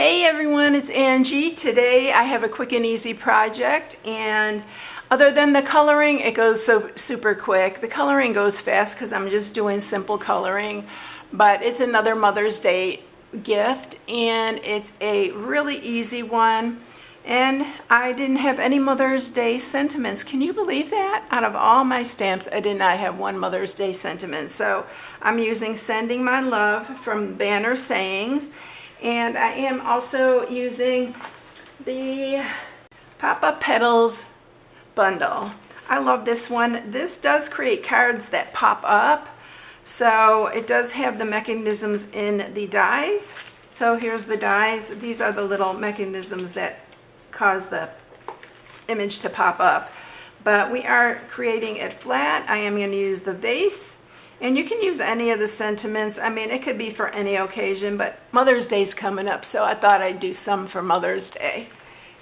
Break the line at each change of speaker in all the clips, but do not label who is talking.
Hey everyone, it's Angie. Today I have a quick and easy project, and other than the coloring, it goes so super quick. The coloring goes fast because I'm just doing simple coloring, but it's another Mother's Day gift and it's a really easy one. And I didn't have any Mother's Day sentiments. Can you believe that? Out of all my stamps, I did not have one Mother's Day sentiment. So I'm using Sending My Love from Banner Sayings. And I am also using the Pop-Up Petals bundle. I love this one. This does create cards that pop up. So it does have the mechanisms in the dies. So here's the dies. These are the little mechanisms that cause the image to pop up. But we are creating it flat. I am going to use the vase. And you can use any of the sentiments. I mean, it could be for any occasion, but Mother's Day's coming up, so I thought I'd do some for Mother's Day.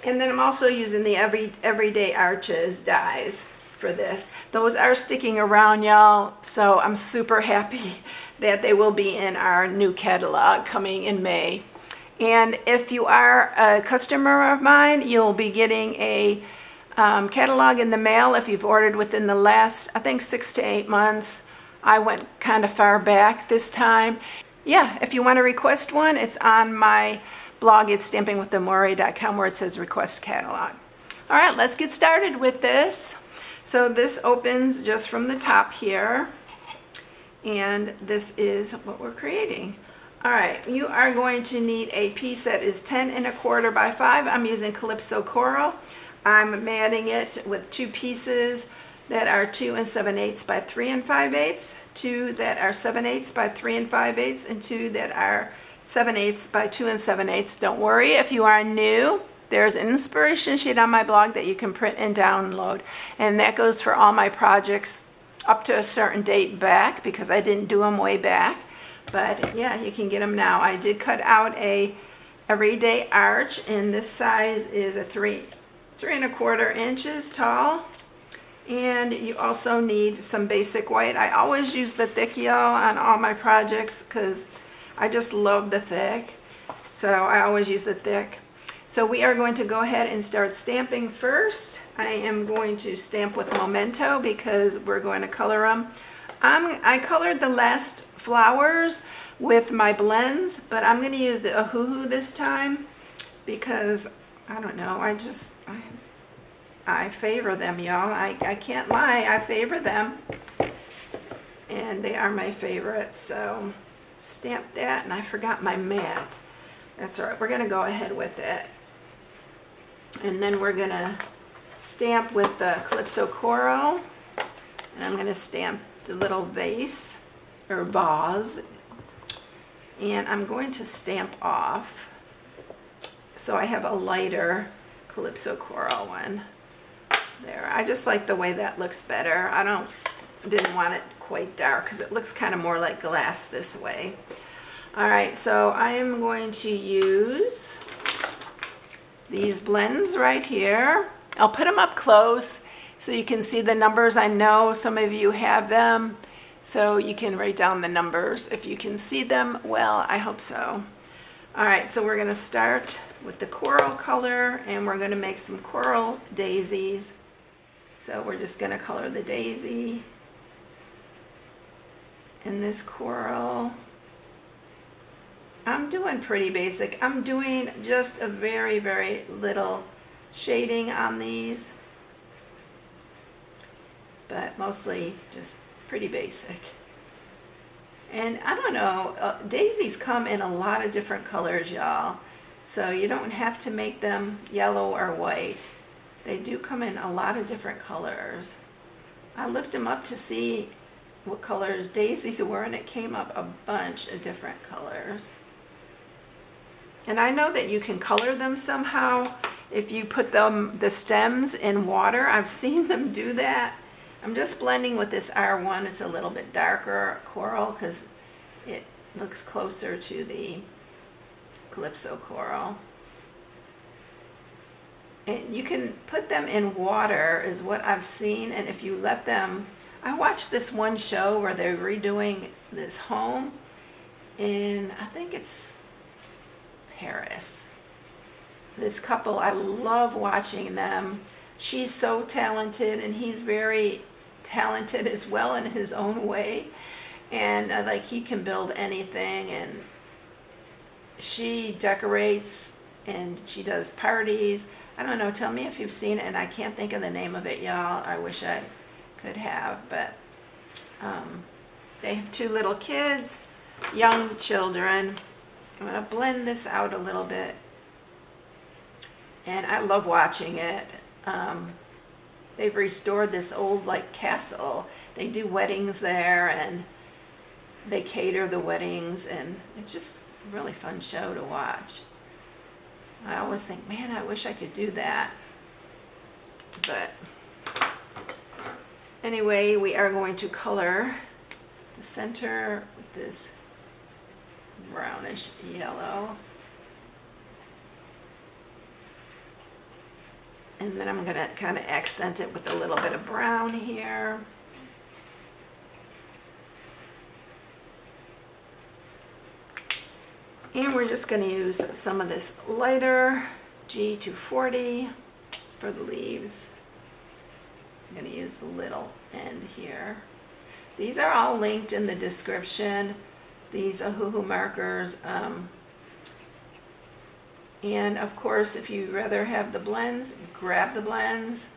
And then I'm also using the Everyday Arches dies for this. Those are sticking around, y'all, so I'm super happy that they will be in our new catalog coming in May. And if you are a customer of mine, you'll be getting a catalog in the mail if you've ordered within the last, I think, 6 to 8 months. I went kind of far back this time. Yeah, if you want to request one, it's on my blog at stampingwithamore.com where it says request catalog. All right, let's get started with this. So this opens just from the top here, and this is what we're creating. All right, you are going to need a piece that is 10 1/4 by 5. I'm using Calypso Coral. I'm matting it with 2 pieces that are 2 7/8 by 3 5/8, 2 that are 7/8 by 3 5/8, and 2 that are 7/8 by 2 7/8. Don't worry if you are new. There's an inspiration sheet on my blog that you can print and download, and that goes for all my projects up to a certain date back because I didn't do them way back. But yeah, you can get them now. I did cut out a everyday arch, and this size is a 3 1/4 inches tall. And you also need some basic white. I always use the thick yellow on all my projects because I just love the thick. So I always use the thick. So we are going to go ahead and start stamping first. I am going to stamp with Memento because we're going to color them. I colored the last flowers with my blends, but I'm going to use the Ohuhu this time because, I don't know, I favor them, y'all. I can't lie, I favor them. And they are my favorites, so stamp that, and I forgot my mat. That's all right, we're gonna go ahead with it. And then we're gonna stamp with the Calypso Coral, and I'm gonna stamp the little vase, or vase, and I'm going to stamp off. So I have a lighter Calypso Coral one. There, I just like the way that looks better. Didn't want it quite dark because it looks kind of more like glass this way. All right, so I am going to use these blends right here. I'll put them up close so you can see the numbers. I know some of you have them, so you can write down the numbers. If you can see them, well, I hope so. All right, so we're gonna start with the coral color, and we're gonna make some coral daisies. So we're just gonna color the daisy in this coral. I'm doing pretty basic. I'm doing just a very, very little shading on these, but mostly just pretty basic. And I don't know, daisies come in a lot of different colors, y'all. So you don't have to make them yellow or white. They do come in a lot of different colors. I looked them up to see what colors daisies were, and it came up a bunch of different colors. And I know that you can color them somehow if you put the stems in water. I've seen them do that. I'm just blending with this R1. It's a little bit darker coral because it looks closer to the Calypso Coral. And you can put them in water is what I've seen, and if you let them, I watched this one show where they're redoing this home, and I think it's Paris. this couple, I love watching them. She's so talented and he's very talented as well in his own way. And like he can build anything, and she decorates and she does parties. I don't know, tell me if you've seen it, and I can't think of the name of it, y'all. I wish I could have, but they have 2 little kids, young children. I'm going to blend this out a little bit, and I love watching it. They've restored this old like castle. They do weddings there, and they cater the weddings, and it's just a really fun show to watch. I always think, man, I wish I could do that. But anyway, we are going to color the center with this brownish yellow. And then I'm going to kind of accent it with a little bit of brown here. And we're just going to use some of this lighter G240 for the leaves. I'm going to use the little end here. These are all linked in the description. These Ohuhu markers. And of course, if you'd rather have the blends, grab the blends.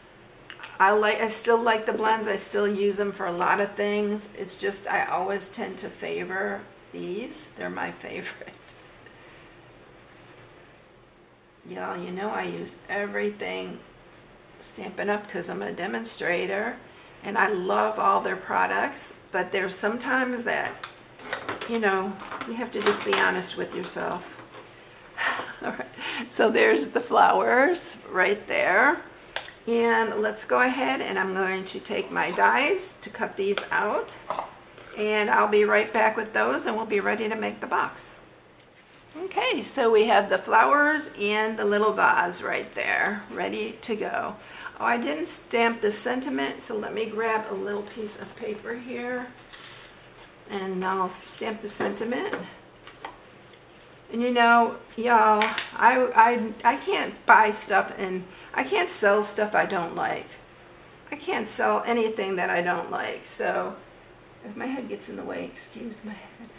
I still like the blends. I still use them for a lot of things. It's just I always tend to favor these. They're my favorite. Y'all, you know I use everything Stampin' Up! Because I'm a demonstrator and I love all their products, but there's sometimes that, you know, you have to just be honest with yourself. All right, so there's the flowers right there. And let's go ahead, and I'm going to take my dies to cut these out, and I'll be right back with those, and we'll be ready to make the box. Okay, so we have the flowers and the little vase right there, ready to go. Oh, I didn't stamp the sentiment, so let me grab a little piece of paper here, and I'll stamp the sentiment. And you know, y'all, I can't buy stuff, and I can't sell stuff I don't like. I can't sell anything that I don't like. So if my head gets in the way, excuse my head.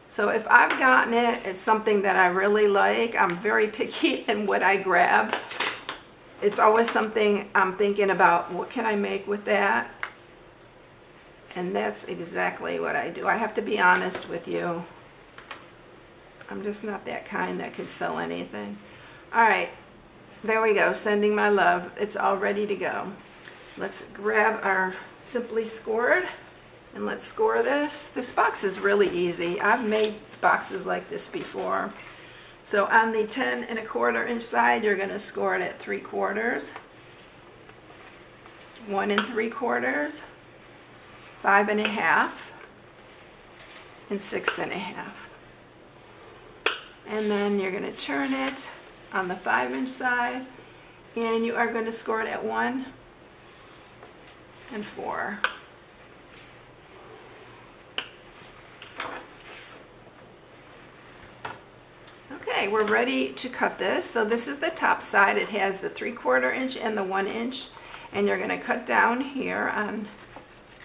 So if I've gotten it, it's something that I really like. I'm very picky in what I grab. It's always something I'm thinking about, what can I make with that? And that's exactly what I do. I have to be honest with you. I'm just not that kind that could sell anything. All right, there we go, sending my love. It's all ready to go. Let's grab our Simply Scored and let's score this. This box is really easy. I've made boxes like this before. So on the 10 1/4 inch side, you're gonna score it at 3/4, 1 3/4, 5 1/2, and 6 1/2. And then you're going to turn it on the 5 inch side, and you are going to score it at 1 4. Okay, we're ready to cut this. So this is the top side. It has the 3/4 inch and the 1 inch, and you're going to cut down here on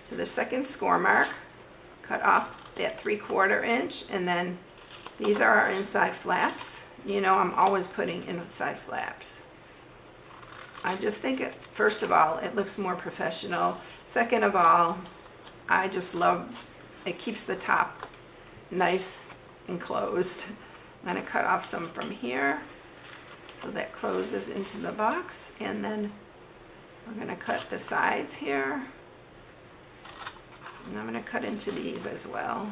to the second score mark, cut off that 3/4 inch, and then these are our inside flaps. You know, I'm always putting inside flaps. I just think, first of all, it looks more professional. Second of all, I just love, it keeps the top nice and closed. I'm going to cut off some from here so that closes into the box, and then we're going to cut the sides here, and I'm going to cut into these as well.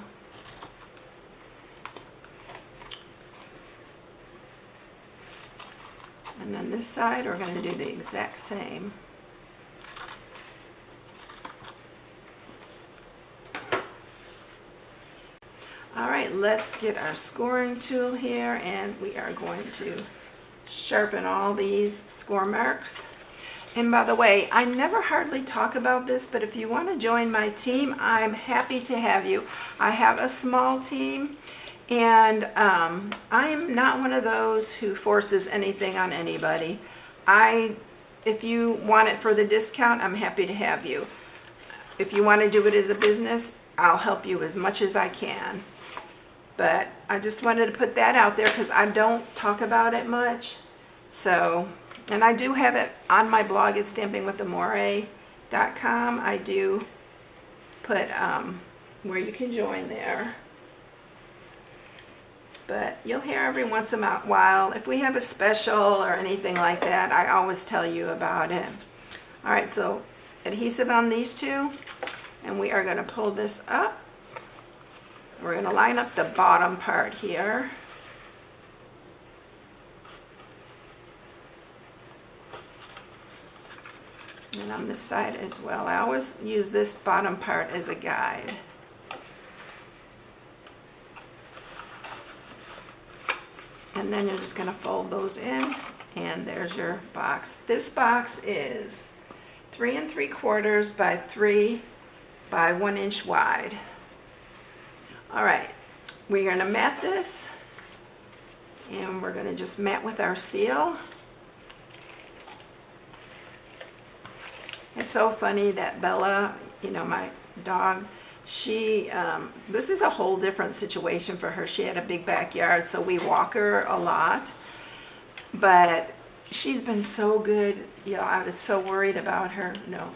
And then this side, we're going to do the exact same. All right, let's get our scoring tool here, and we are going to sharpen all these score marks. And by the way, I never hardly talk about this, but if you want to join my team, I'm happy to have you. I have a small team, And I am not one of those who forces anything on anybody. If you want it for the discount, I'm happy to have you. If you want to do it as a business, I'll help you as much as I can. But I just wanted to put that out there because I don't talk about it much. So, and I do have it on my blog at stampingwithamore.com. I do put where you can join there. But you'll hear every once in a while. If we have a special or anything like that, I always tell you about it. All right, so adhesive on these two, and we are going to pull this up. We're going to line up the bottom part here. And on this side as well. I always use this bottom part as a guide. And then you're just going to fold those in, and there's your box. This box is 3 3/4 by 3 by 1 inch wide. All right, we're going to mat this, and we're going to just mat with our seal. It's so funny that Bella, you know, my dog, she, this is a whole different situation for her. She had a big backyard, so we walk her a lot, but she's been so good. You know, I was so worried about her, you know,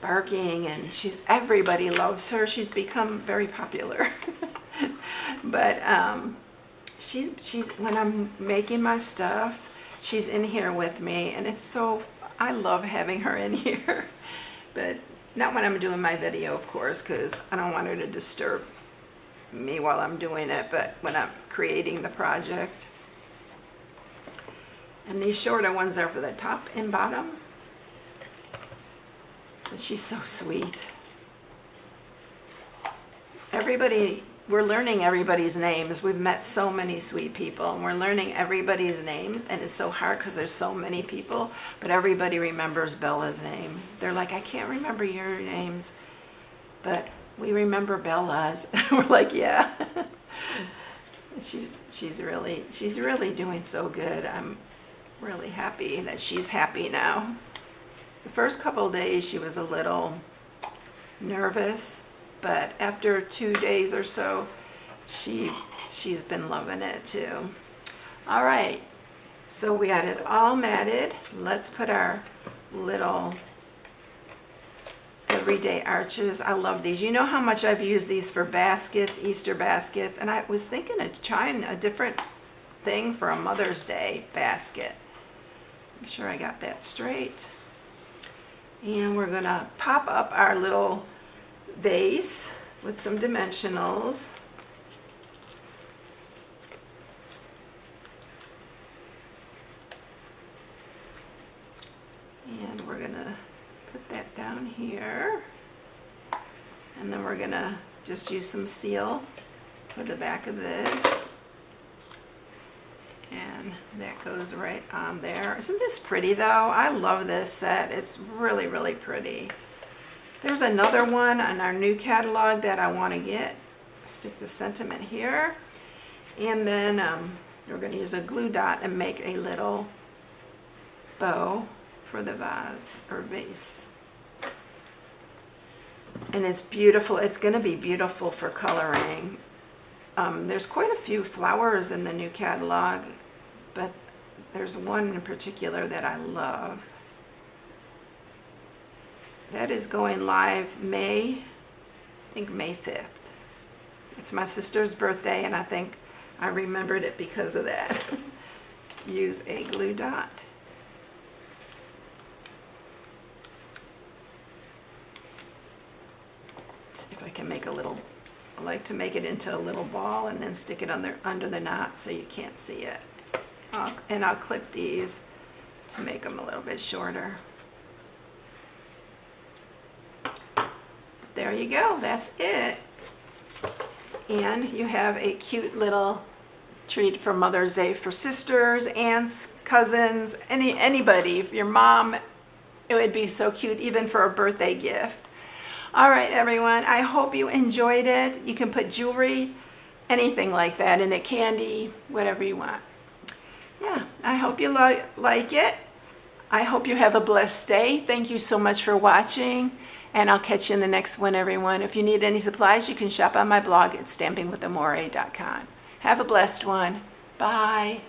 barking, and everybody loves her. She's become very popular. But she's when I'm making my stuff, she's in here with me, and I love having her in here. But not when I'm doing my video, of course, because I don't want her to disturb me while I'm doing it, but when I'm creating the project. And these shorter ones are for the top and bottom. But she's so sweet. We're learning everybody's names. We've met so many sweet people, and we're learning everybody's names, and it's so hard because there's so many people, but everybody remembers Bella's name. They're like, I can't remember your names, but we remember Bella's. We're like, yeah. She's really doing so good. I'm really happy that she's happy now. The first couple of days she was a little nervous, but after 2 days or so, she's been loving it too. All right, so we got it all matted. Let's put our little everyday arches. I love these. You know how much I've used these for baskets, Easter baskets, and I was thinking of trying a different thing for a Mother's Day basket. Make sure I got that straight. And we're gonna pop up our little vase with some dimensionals. And we're gonna put that down here. And then we're gonna just use some seal for the back of this. And that goes right on there. Isn't this pretty though? I love this set. It's really, really pretty. There's another one on our new catalog that I want to get. Stick the sentiment here. And then we're going to use a glue dot and make a little bow for the vase or vase. And it's beautiful. It's going to be beautiful for coloring. There's quite a few flowers in the new catalog, but there's one in particular that I love. That is going live May 5th. It's my sister's birthday, and I think I remembered it because of that. Use a glue dot. See if I can make a little, I like to make it into a little ball and then stick it under the knot so you can't see it. And I'll clip these to make them a little bit shorter. There you go, that's it. And you have a cute little treat for Mother's Day for sisters, aunts, cousins, anybody. Your mom, it would be so cute even for a birthday gift. All right, everyone, I hope you enjoyed it. You can put jewelry anything like that, in a candy, whatever you want. Yeah, I hope you like it. I hope you have a blessed day. Thank you so much for watching, and I'll catch you in the next one, everyone. If you need any supplies, you can shop on my blog at stampingwithamore.com. Have a blessed one. Bye.